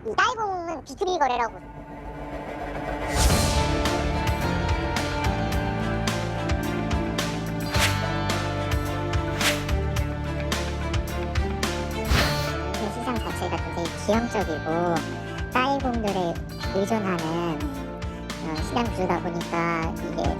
이 따이공은 B2B 거래라고. 이 시장 자체가 굉장히 기형적이고 따이공들에 의존하는 시장 구조다 보니까 이게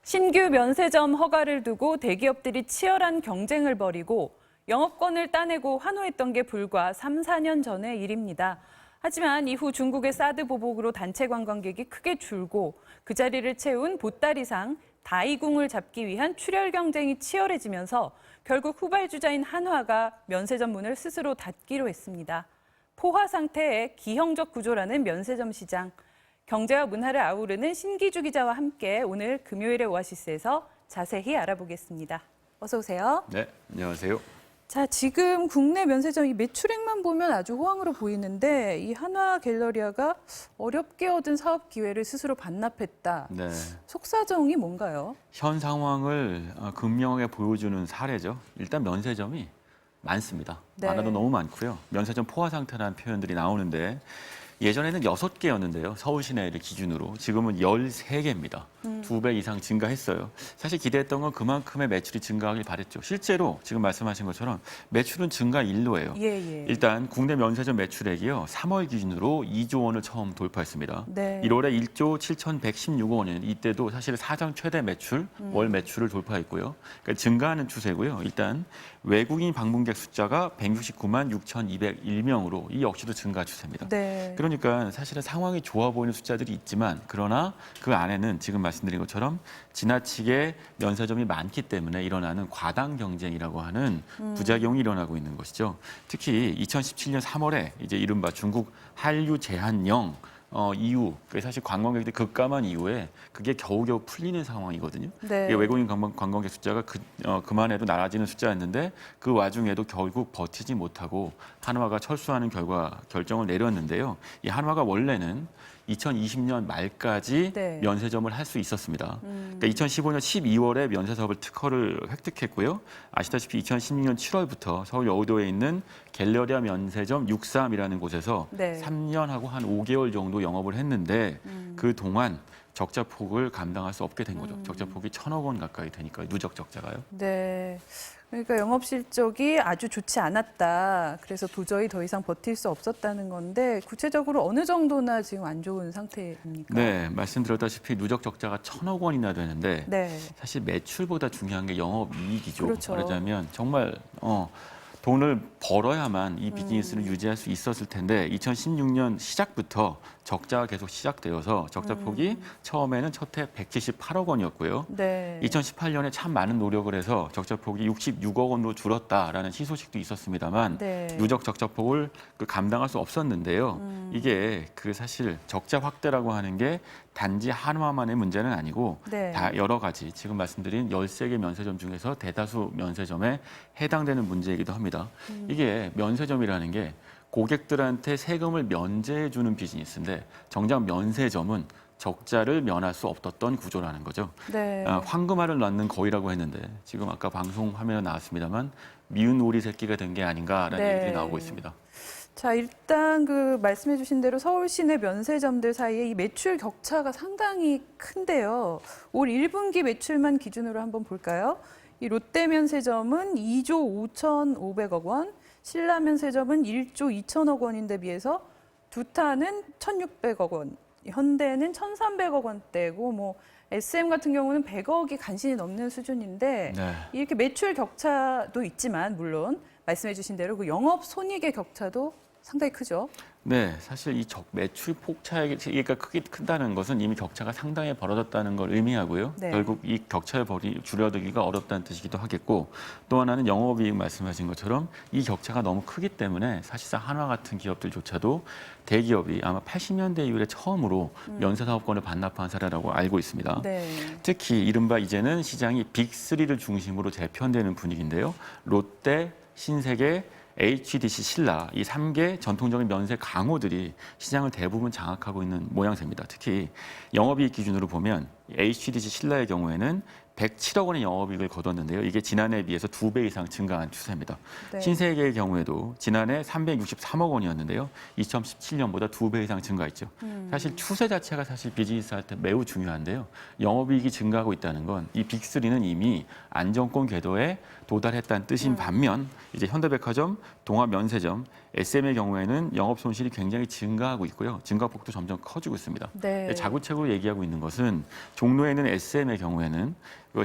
신규 면세점 허가를 두고 대기업들이 치열한 경쟁을 벌이고 영업권을 따내고 환호했던 게 불과 3, 4년 전의 일입니다. 하지만 이후 중국의 사드 보복으로 단체 관광객이 크게 줄고 그 자리를 채운 보따리상 다이궁을 잡기 위한 출혈 경쟁이 치열해지면서 결국 후발주자인 한화가 면세점 문을 스스로 닫기로 했습니다. 포화 상태의 기형적 구조라는 면세점 시장. 경제와 문화를 아우르는 신기주 기자와 함께 오늘 금요일의 오아시스에서 자세히 알아보겠습니다. 어서 오세요. 네, 안녕하세요. 자, 지금 국내 면세점 이 매출액만 보면 아주 호황으로 보이는데 이 한화 갤러리아가 어렵게 얻은 사업 기회를 스스로 반납했다. 네, 속사정이 뭔가요? 현 상황을 극명하게 보여주는 사례죠. 일단 면세점이 많습니다. 네. 많아도 너무 많고요. 면세점 포화 상태라는 표현들이 나오는데 예전에는 6개였는데요. 서울 시내를 기준으로 지금은 13개입니다. 2배 이상 증가했어요. 사실 기대했던 건 그만큼의 매출이 증가하길 바랬죠. 실제로 지금 말씀하신 것처럼 매출은 증가 일로예요. 예. 일단 국내 면세점 매출액이요. 3월 기준으로 2조 원을 처음 돌파했습니다. 네. 1월에 1조 7,116억 원이에요. 이때도 사실 사상 최대 매출, 월 매출을 돌파했고요. 그러니까 증가하는 추세고요. 일단 외국인 방문객 숫자가 169만 6,201명으로 이 역시도 증가 추세입니다. 네. 그러니까 사실은 상황이 좋아 보이는 숫자들이 있지만 그러나 그 안에는 지금 말씀드린 것처럼 지나치게 면세점이 많기 때문에 일어나는 과당 경쟁이라고 하는 부작용이 일어나고 있는 것이죠. 특히 2017년 3월에 이제 이른바 중국 한류 제한령 이후, 사실 관광객들이 급감한 이후에 그게 겨우겨우 풀리는 상황이거든요. 네. 외국인 관광객 숫자가 그만해도 낮아지는 숫자였는데 그 와중에도 결국 버티지 못하고 한화가 철수하는 결정을 내렸는데요. 이 한화가 원래는 2020년 말까지 네. 면세점을 할 수 있었습니다. 그러니까 2015년 12월에 면세사업을 특허를 획득했고요. 아시다시피 2016년 7월부터 서울 여의도에 있는 갤러리아 면세점 63이라는 곳에서 네. 3년하고 한 5개월 정도 영업을 했는데 그동안 적자 폭을 감당할 수 없게 된 거죠. 적자 폭이 1,000억 원 가까이 되니까요. 누적 적자가요. 네. 그러니까 영업 실적이 아주 좋지 않았다. 그래서 도저히 더 이상 버틸 수 없었다는 건데 구체적으로 어느 정도나 지금 안 좋은 상태입니까? 네, 말씀드렸다시피 누적 적자가 1,000억 원이나 되는데 네. 사실 매출보다 중요한 게 영업이익이죠. 그렇죠. 말하자면 정말 돈을 벌어야만 이 비즈니스를 유지할 수 있었을 텐데 2016년 시작부터 적자가 계속 시작되어서 적자 폭이 처음에는 첫 해 178억 원이었고요. 네. 2018년에 참 많은 노력을 해서 적자 폭이 66억 원으로 줄었다라는 희소식도 있었습니다만 네. 누적 적자 폭을 감당할 수 없었는데요. 이게 사실 적자 확대라고 하는 게 단지 한화만의 문제는 아니고 네. 다 여러 가지 지금 말씀드린 13개 면세점 중에서 대다수 면세점에 해당되는 문제이기도 합니다. 이게 면세점이라는 게 고객들한테 세금을 면제해 주는 비즈니스인데 정작 면세점은 적자를 면할 수 없었던 구조라는 거죠. 네. 황금알을 낳는 거위라고 했는데 지금 아까 방송 화면에 나왔습니다만 미운 오리 새끼가 된 게 아닌가라는 네. 얘기들이 나오고 있습니다. 자, 일단 말씀해 주신 대로 서울 시내 면세점들 사이에 이 매출 격차가 상당히 큰데요. 올 1분기 매출만 기준으로 한번 볼까요? 이 롯데 면세점은 2조 5,500억 원, 신라 면세점은 1조 2천억 원인데 비해서 두타는 1,600억 원, 현대는 1,300억 원대고 SM 같은 경우는 100억이 간신히 넘는 수준인데 네. 이렇게 매출 격차도 있지만 물론 말씀해 주신 대로 그 영업 손익의 격차도 상당히 크죠. 네, 사실 이 매출 폭차가 큰다는 것은 이미 격차가 상당히 벌어졌다는 걸 의미하고요. 네. 결국 이 격차를 줄여들기가 어렵다는 뜻이기도 하겠고 또 하나는 영업이익 말씀하신 것처럼 이 격차가 너무 크기 때문에 사실상 한화 같은 기업들조차도 대기업이 아마 80년대 이후에 처음으로 면세사업권을 반납한 사례라고 알고 있습니다. 네. 특히 이른바 이제는 시장이 빅3를 중심으로 재편되는 분위기인데요. 롯데, 신세계, HDC, 신라 이 3개 전통적인 면세 강호들이 시장을 대부분 장악하고 있는 모양새입니다. 특히 영업이익 기준으로 보면 HDC, 신라의 경우에는 107억 원의 영업이익을 거뒀는데요. 이게 지난해에 비해서 2배 이상 증가한 추세입니다. 네. 신세계의 경우에도 지난해 363억 원이었는데요. 2017년보다 2배 이상 증가했죠. 사실 추세 자체가 사실 비즈니스 할 때 매우 중요한데요. 영업이익이 증가하고 있다는 건 이 빅3는 이미 안정권 궤도에 도달했다는 뜻인 반면 이제 현대백화점, 동아면세점, SM의 경우에는 영업 손실이 굉장히 증가하고 있고요. 증가폭도 점점 커지고 있습니다. 네. 자구책으로 얘기하고 있는 것은 종로에 있는 SM의 경우에는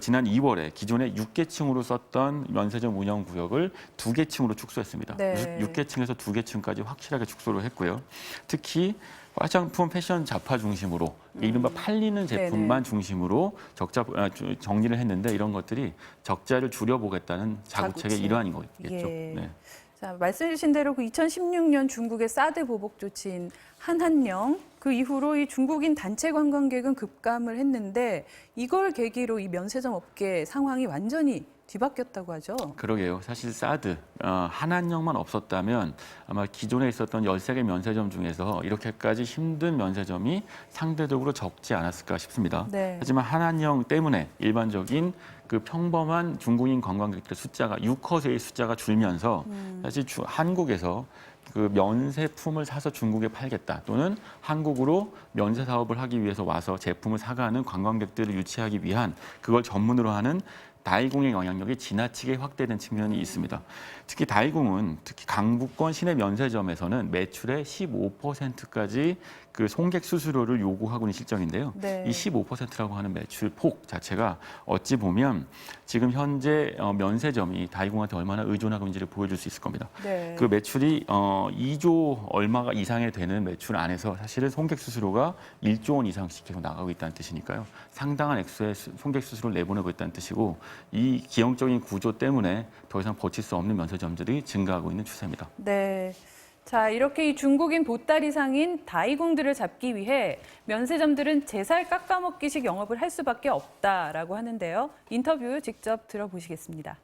지난 2월에 기존에 6개 층으로 썼던 면세점 운영 구역을 2개 층으로 축소했습니다. 네. 6개 층에서 2개 층까지 확실하게 축소를 했고요. 특히 화장품, 패션 잡화 중심으로 이른바 팔리는 제품만 중심으로 정리를 했는데 이런 것들이 적자를 줄여보겠다는 자구책의 자구책. 일환인 거겠죠. 예. 네. 자, 말씀 주신 대로 그 2016년 중국의 사드 보복 조치인 한한령 그 이후로 이 중국인 단체 관광객은 급감을 했는데 이걸 계기로 이 면세점 업계 상황이 완전히 뒤바뀌었다고 하죠. 그러게요. 사실 사드, 한한령만 없었다면 아마 기존에 있었던 13개 면세점 중에서 이렇게까지 힘든 면세점이 상대적으로 적지 않았을까 싶습니다. 네. 하지만 한한령 때문에 일반적인 그 평범한 중국인 관광객들의 숫자가 6허세의 숫자가 줄면서 사실 한국에서 그 면세품을 사서 중국에 팔겠다 또는 한국으로 면세 사업을 하기 위해서 와서 제품을 사가는 관광객들을 유치하기 위한 그걸 전문으로 하는 다이공의 영향력이 지나치게 확대된 측면이 있습니다. 특히 다이공은 특히 강북권 시내 면세점에서는 매출의 15%까지 그 송객 수수료를 요구하고 있는 실정인데요. 네. 이 15%라고 하는 매출 폭 자체가 어찌 보면 지금 현재 면세점이 다이공한테 얼마나 의존하고 있는지를 보여줄 수 있을 겁니다. 네. 그 매출이 2조 얼마가 이상이 되는 매출 안에서 사실은 송객 수수료가 1조 원 이상씩 계속 나가고 있다는 뜻이니까요. 상당한 액수의 송객 수수료를 내보내고 있다는 뜻이고 이 기형적인 구조 때문에 더 이상 버틸 수 없는 면세점들이 증가하고 있는 추세입니다. 네. 자, 이렇게 이 중국인 보따리상인 다이공들을 잡기 위해 면세점들은 제살 깎아먹기식 영업을 할 수밖에 없다라고 하는데요. 인터뷰 직접 들어보시겠습니다.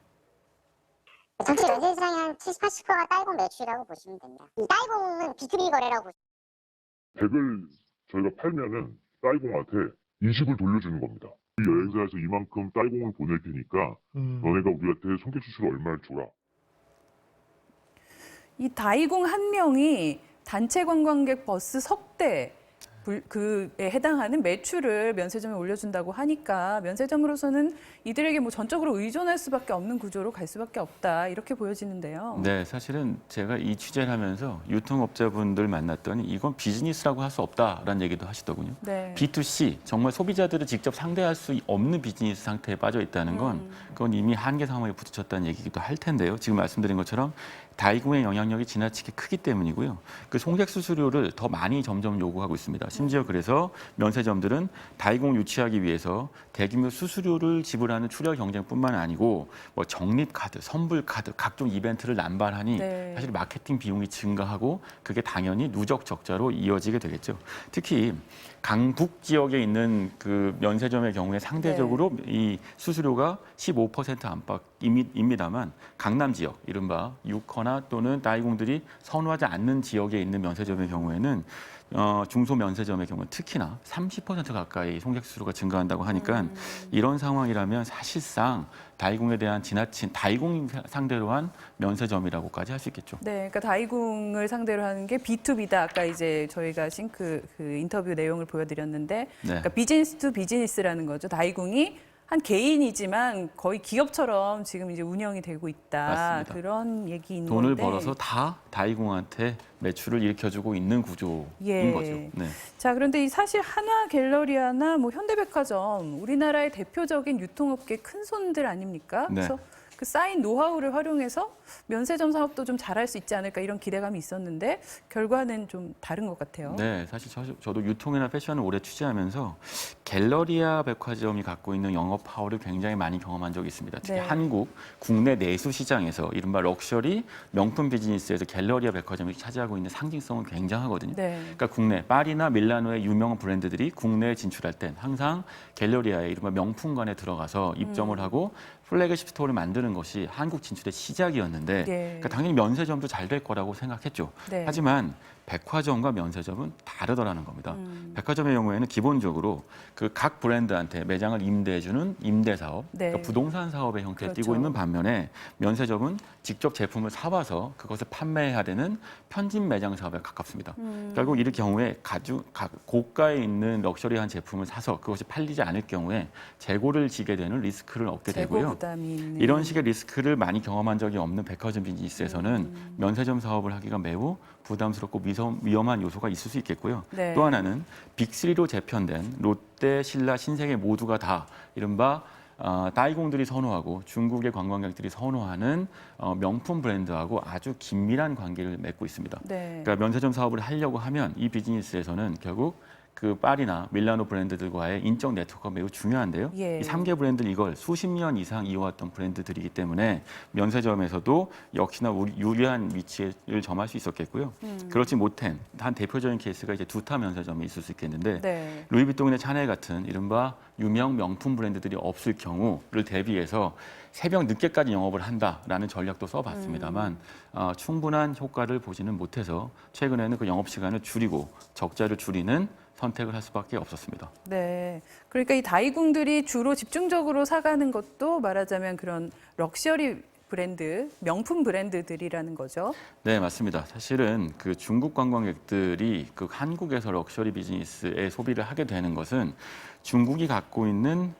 전체 면세시장의 한 70, 80%가 다이공 매출이라고 보시면 됩니다. 이 다이공은 B2B 거래라고 100을 저희가 팔면은 다이공한테 20을 돌려주는 겁니다. 이 여행사에서 이만큼 다이공을 보낼 테니까 너네가 우리한테 송객 수수료 얼마를 줘라. 이 다이공 한 명이 단체 관광객 버스 석 대 그에 해당하는 매출을 면세점에 올려준다고 하니까 면세점으로서는 이들에게 뭐 전적으로 의존할 수밖에 없는 구조로 갈 수밖에 없다 이렇게 보여지는데요. 네, 사실은 제가 이 취재를 하면서 유통업자분들 만났더니 이건 비즈니스라고 할 수 없다라는 얘기도 하시더군요. 네. B2C, 정말 소비자들을 직접 상대할 수 없는 비즈니스 상태에 빠져 있다는 건 그건 이미 한계 상황에 부딪혔다는 얘기기도 할 텐데요. 지금 말씀드린 것처럼 다이공의 영향력이 지나치게 크기 때문이고요. 그 송객 수수료를 더 많이 점점 요구하고 있습니다. 심지어 그래서 면세점들은 다이공 유치하기 위해서 대규모 수수료를 지불하는 출혈 경쟁뿐만 아니고 뭐 적립카드, 선불카드, 각종 이벤트를 남발하니 네. 사실 마케팅 비용이 증가하고 그게 당연히 누적 적자로 이어지게 되겠죠. 특히 강북 지역에 있는 그 면세점의 경우에 상대적으로 이 수수료가 15% 안팎입니다만 강남 지역, 이른바 6허나 또는 다이공들이 선호하지 않는 지역에 있는 면세점의 경우에는 중소 면세점의 경우는 특히나 30% 가까이 송객 수수료가 증가한다고 하니까 이런 상황이라면 사실상 다이공에 대한 지나친 다이공 상대로 한 면세점이라고까지 할 수 있겠죠. 네, 그러니까 다이공을 상대로 하는 게 B2B다. 아까 이제 저희가 싱크 그 인터뷰 내용을 보여드렸는데, 그러니까 비즈니스 투 비즈니스라는 거죠. 다이공이 한 개인이지만 거의 기업처럼 지금 이제 운영이 되고 있다. 맞습니다. 그런 얘기인 돈을 건데. 벌어서 다 다이공한테 매출을 일으켜주고 있는 구조인 예. 거죠. 네. 자, 그런데 이 사실 한화 갤러리아나 뭐 현대백화점 우리나라의 대표적인 유통업계 큰 손들 아닙니까? 네. 그래서 그 쌓인 노하우를 활용해서 면세점 사업도 좀 잘할 수 있지 않을까 이런 기대감이 있었는데 결과는 좀 다른 것 같아요. 네, 사실 저도 유통이나 패션을 오래 취재하면서 갤러리아 백화점이 갖고 있는 영업 파워를 굉장히 많이 경험한 적이 있습니다. 특히 네. 한국 국내 내수 시장에서 이른바 럭셔리 명품 비즈니스에서 갤러리아 백화점이 차지하고 있는 상징성은 굉장하거든요. 네. 그러니까 국내 파리나 밀라노의 유명한 브랜드들이 국내에 진출할 땐 항상 갤러리아의 이른바 명품관에 들어가서 입점을 하고 플래그십 스토어를 만드는 것이 한국 진출의 시작이었는데 예. 그러니까 당연히 면세점도 잘 될 거라고 생각했죠. 네. 하지만 백화점과 면세점은 다르더라는 겁니다. 백화점의 경우에는 기본적으로 그 각 브랜드한테 매장을 임대해주는 임대사업, 네. 그러니까 부동산 사업의 형태를 그렇죠. 띠고 있는 반면에 면세점은 직접 제품을 사와서 그것을 판매해야 되는 편집 매장 사업에 가깝습니다. 결국 이럴 경우에 고가에 있는 럭셔리한 제품을 사서 그것이 팔리지 않을 경우에 재고를 지게 되는 리스크를 얻게 재고 되고요. 부담이 있는. 이런 식의 리스크를 많이 경험한 적이 없는 백화점 비즈니스에서는 면세점 사업을 하기가 매우 부담스럽고 위험한 요소가 있을 수 있겠고요. 네. 또 하나는 빅3로 재편된 롯데, 신라, 신세계 모두가 다 이른바 다이공들이 선호하고 중국의 관광객들이 선호하는 명품 브랜드하고 아주 긴밀한 관계를 맺고 있습니다. 네. 그러니까 면세점 사업을 하려고 하면 이 비즈니스에서는 결국 그 파리나 밀라노 브랜드들과의 인적 네트워크가 매우 중요한데요. 예. 이 3개 브랜드는 이걸 수십 년 이상 이어왔던 브랜드들이기 때문에 면세점에서도 역시나 유리한 위치를 점할 수 있었겠고요. 그렇지 못한 한 대표적인 케이스가 이제 두타 면세점이 있을 수 있겠는데 네. 루이비통이나 샤넬 같은 이른바 유명 명품 브랜드들이 없을 경우를 대비해서 새벽 늦게까지 영업을 한다라는 전략도 써봤습니다만 충분한 효과를 보지는 못해서 최근에는 그 영업 시간을 줄이고 적자를 줄이는 선택을 할 수밖에 없었습니다. 네. 그러니까 이 다이궁들이 주로 집중적으로 사가는 것도 말하자면 그런 럭셔리 브랜드, 명품 브랜드들이라는 거죠. 네, 맞습니다. 사실은 그 중국 관광객들이 그 한국에서 럭셔리 비즈니스에 소비를 하게 되는 것은 중국이 갖고 있는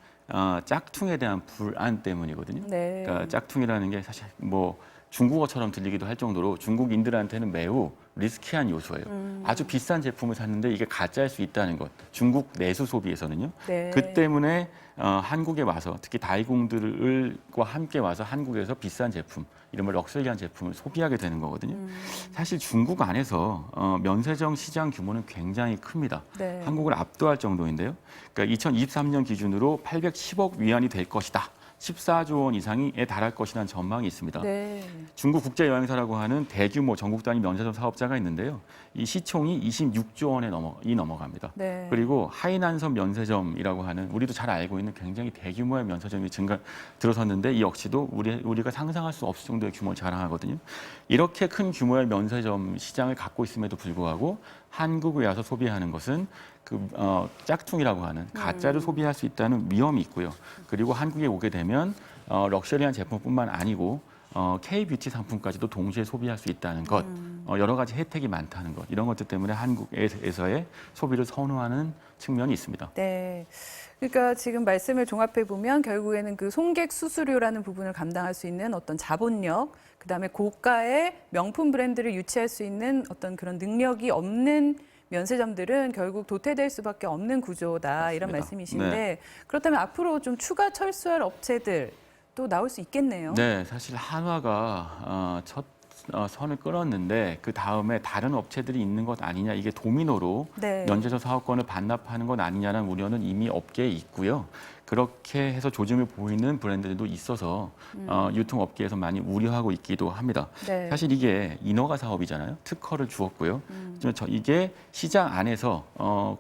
짝퉁에 대한 불안 때문이거든요. 네. 그러니까 짝퉁이라는 게 사실 뭐 중국어처럼 들리기도 할 정도로 중국인들한테는 매우 리스키한 요소예요. 아주 비싼 제품을 샀는데 이게 가짜일 수 있다는 것. 중국 내수 소비에서는요. 네. 그 때문에 한국에 와서 특히 다이공들과 함께 와서 한국에서 비싼 제품, 이른바 럭셔리한 제품을 소비하게 되는 거거든요. 사실 중국 안에서 면세점 시장 규모는 굉장히 큽니다. 네. 한국을 압도할 정도인데요. 그러니까 2023년 기준으로 810억 위안이 될 것이다. 14조 원 이상에 달할 것이라는 전망이 있습니다. 네. 중국 국제여행사라고 하는 대규모 전국 단위 면세점 사업자가 있는데요. 이 시총이 26조 원에 넘어갑니다. 네. 그리고 하이난섬 면세점이라고 하는 우리도 잘 알고 있는 굉장히 대규모의 면세점이 들어섰는데 이 역시도 우리가 상상할 수 없을 정도의 규모를 자랑하거든요. 이렇게 큰 규모의 면세점 시장을 갖고 있음에도 불구하고 한국에 와서 소비하는 것은 짝퉁이라고 하는 가짜를 소비할 수 있다는 위험이 있고요. 그리고 한국에 오게 되면 럭셔리한 제품뿐만 아니고 K-뷰티 상품까지도 동시에 소비할 수 있다는 것, 여러 가지 혜택이 많다는 것, 이런 것들 때문에 한국에서의 소비를 선호하는 측면이 있습니다. 네. 그러니까 지금 말씀을 종합해 보면 결국에는 그 송객 수수료라는 부분을 감당할 수 있는 어떤 자본력, 그다음에 고가의 명품 브랜드를 유치할 수 있는 어떤 그런 능력이 없는 면세점들은 결국 도태될 수밖에 없는 구조다 이런 맞습니다. 말씀이신데 네. 그렇다면 앞으로 좀 추가 철수할 업체들 또 나올 수 있겠네요. 네, 사실 한화가 첫 선을 끊었는데 그 다음에 다른 업체들이 있는 것 아니냐, 이게 도미노로 네. 면세점 사업권을 반납하는 것 아니냐는 우려는 이미 업계에 있고요. 그렇게 해서 조짐을 보이는 브랜드들도 있어서 유통업계에서 많이 우려하고 있기도 합니다. 네. 사실 이게 인허가 사업이잖아요. 특허를 주었고요. 이게 시장 안에서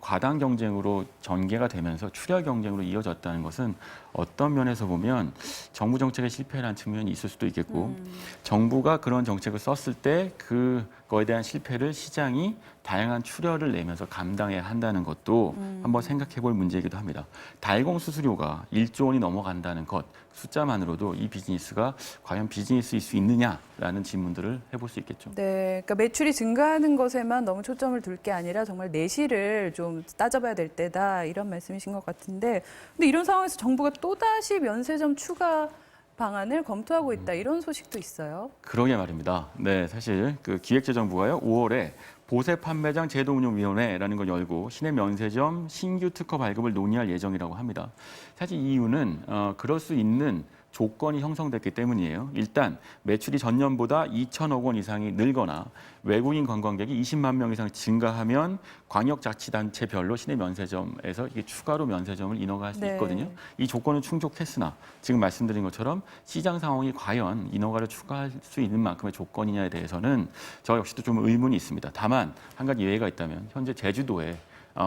과당 경쟁으로 전개가 되면서 출혈 경쟁으로 이어졌다는 것은 어떤 면에서 보면 정부 정책의 실패라는 측면이 있을 수도 있겠고 정부가 그런 정책을 썼을 때 그거에 대한 실패를 시장이 다양한 출혈을 내면서 감당해야 한다는 것도 한번 생각해 볼 문제이기도 합니다. 다이공 수수료가 1조 원이 넘어간다는 것 숫자만으로도 이 비즈니스가 과연 비즈니스일 수 있느냐라는 질문들을 해볼 수 있겠죠. 네, 그러니까 매출이 증가하는 것에만 너무 초점을 둘 게 아니라 정말 내실을 좀 따져봐야 될 때다 이런 말씀이신 것 같은데, 근데 이런 상황에서 정부가 또다시 면세점 추가 방안을 검토하고 있다 이런 소식도 있어요. 그러게 말입니다. 네, 사실 그 기획재정부가요 5월에 보세 판매장 제도운영위원회라는 걸 열고 시내 면세점 신규 특허 발급을 논의할 예정이라고 합니다. 사실 이유는 그럴 수 있는 조건이 형성됐기 때문이에요. 일단 매출이 전년보다 2천억 원 이상이 늘거나 외국인 관광객이 20만 명 이상 증가하면 광역자치단체별로 시내 면세점에서 이게 추가로 면세점을 인허가할 수 네. 있거든요. 이 조건은 충족했으나 지금 말씀드린 것처럼 시장 상황이 과연 인허가를 추가할 수 있는 만큼의 조건이냐에 대해서는 저 역시도 좀 의문이 있습니다. 다만 한 가지 예외가 있다면 현재 제주도에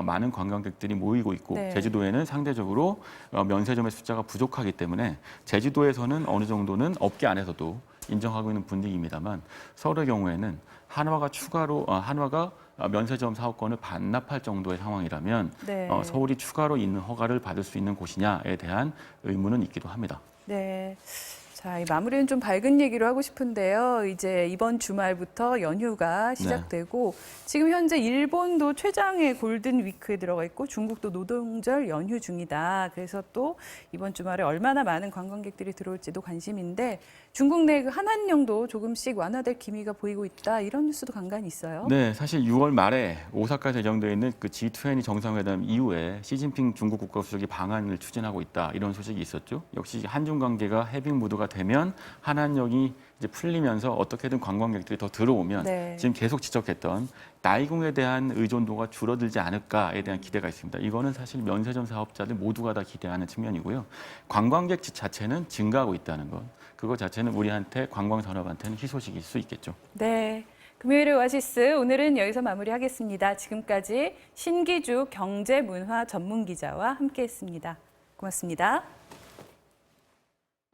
많은 관광객들이 모이고 있고 네. 제주도에는 상대적으로 면세점의 숫자가 부족하기 때문에 제주도에서는 어느 정도는 업계 안에서도 인정하고 있는 분위기입니다만 서울의 경우에는 한화가 면세점 사업권을 반납할 정도의 상황이라면 네. 서울이 추가로 있는 허가를 받을 수 있는 곳이냐에 대한 의문은 있기도 합니다. 네. 자, 이 마무리는 좀 밝은 얘기로 하고 싶은데요. 이제 이번 주말부터 연휴가 시작되고 지금 현재 일본도 최장의 골든 위크에 들어가 있고 중국도 노동절 연휴 중이다. 그래서 또 이번 주말에 얼마나 많은 관광객들이 들어올지도 관심인데 중국 내 그 한한령도 조금씩 완화될 기미가 보이고 있다. 이런 뉴스도 간간히 있어요. 네, 사실 6월 말에 오사카에서 예정되어 있는 그 G20 정상회담 이후에 시진핑 중국 국가주석이 방안을 추진하고 있다. 이런 소식이 있었죠. 역시 한중 관계가 해빙 무드가 되면 한한령이 이제 풀리면서 어떻게든 관광객들이 더 들어오면 네. 지금 계속 지적했던 나이공에 대한 의존도가 줄어들지 않을까에 대한 기대가 있습니다. 이거는 사실 면세점 사업자들 모두가 다 기대하는 측면이고요. 관광객 자체는 증가하고 있다는 것. 그거 자체는 우리한테 관광산업한테는 희소식일 수 있겠죠. 네. 금요일의 오아시스 오늘은 여기서 마무리하겠습니다. 지금까지 신기주 경제문화 전문기자와 함께했습니다. 고맙습니다.